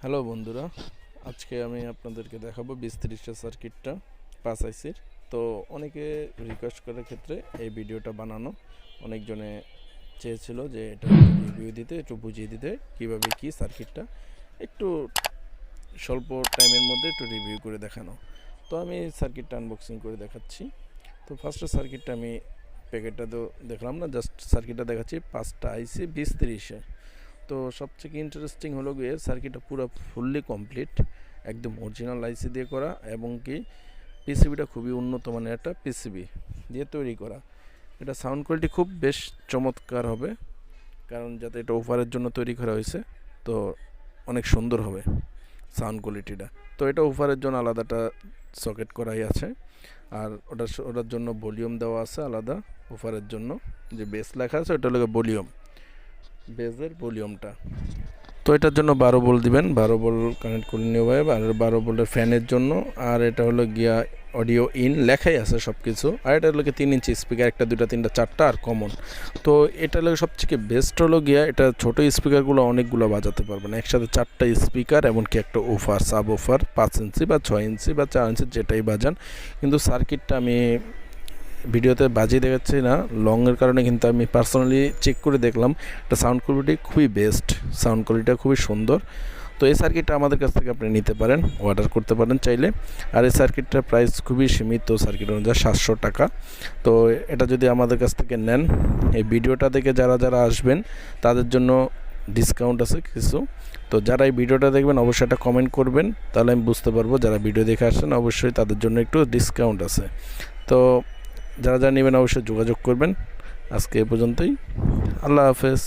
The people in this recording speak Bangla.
হ্যালো বন্ধুরা, আজকে আমি আপনাদেরকে দেখাবো 20-30 সার্কিটটা 5 আইসির। তো অনেকে রিকোয়েস্ট করার ক্ষেত্রে এই ভিডিওটা বানানো। অনেকজনে চেয়েছিল যে এটা রিভিউ দিতে, একটু বুঝিয়ে দিতে কীভাবে কি সার্কিটটা একটু স্বল্প টাইমের মধ্যে একটু রিভিউ করে দেখানো। তো আমি সার্কিটটা আনবক্সিং করে দেখাচ্ছি। তো ফার্স্টে সার্কিটটা আমি প্যাকেটটা তো দেখলাম না, জাস্ট সার্কিটটা দেখাচ্ছি। 5টা আইসি 20-30-এ। তো সবথেকে ইন্টারেস্টিং হলো গিয়ে সার্কিটটা পুরো ফুললি কমপ্লিট, একদম অরিজিনাল আইসি দিয়ে করা, এবং কি পিসিবিটা খুবই উন্নত মানের একটা পিসিবি দিয়ে তৈরি করা। এটা সাউন্ড কোয়ালিটি খুব বেশ চমৎকার হবে, কারণ যাতে এটা ওভারের জন্য তৈরি করা হয়েছে, তো অনেক সুন্দর হবে সাউন্ড কোয়ালিটিটা। তো এটা ওভারের জন্য আলাদাটা সকেট করাই আছে, আর ওটার জন্য ভলিউম দেওয়া আছে আলাদা। ওভারের জন্য যে বেস লেখা আছে ওটা হলো ভলিউম, বেজের ভলিউমটা। তো এটার জন্য 12 ভোল্ট দিবেন, 12 ভোল্ট কানেক্ট করে নেওয়া হবে। আর 12 ভোল্টের ফ্যানের জন্য, আর এটা হলো গিয়া অডিও ইন লেখাই আছে সব কিছু। আর এটা হলো 3 ইঞ্চি স্পিকার, 1টা 2টা 3টা 4টা আর কমন। তো এটা হলো সবথেকে বেস্ট হলো গিয়া, এটা ছোট স্পিকারগুলো অনেকগুলো বাজাতে পারবেন একসাথে, 4টা স্পিকার এমনকি একটা ওফার, সাব ওফার 5 ইঞ্চি বা 6 ইঞ্চি বা 4 ইঞ্চি যেটাই বাজান। কিন্তু সার্কিটটা আমি ভিডিওতে বাজিয়ে দেখাচ্ছি না লংয়ের কারণে, কিন্তু আমি পার্সোনালি চেক করে দেখলাম এটা সাউন্ড কোয়ালিটি খুবই বেস্ট, সাউন্ড কোয়ালিটিটা খুবই সুন্দর। তো এই সার্কিটটা আমাদের কাছ থেকে আপনি নিতে পারেন, অর্ডার করতে পারেন চাইলে। আর এই সার্কিটটার প্রাইস খুবই সীমিত, সার্কিট অনুযায়ী 700 টাকা। তো এটা যদি আমাদের কাছ থেকে নেন, এই ভিডিওটা দেখে যারা যারা আসবেন তাদের জন্য ডিসকাউন্ট আছে কিছু। তো যারা এই ভিডিওটা দেখবেন অবশ্যই একটা কমেন্ট করবেন, তাহলে আমি বুঝতে পারবো যারা ভিডিও দেখে আসছেন অবশ্যই তাদের জন্য একটু ডিসকাউন্ট আছে। তো যারা যারা নেবেন অবশ্যই যোগাযোগ করবেন। আজকে এ পর্যন্তই, আল্লাহ হাফেজ।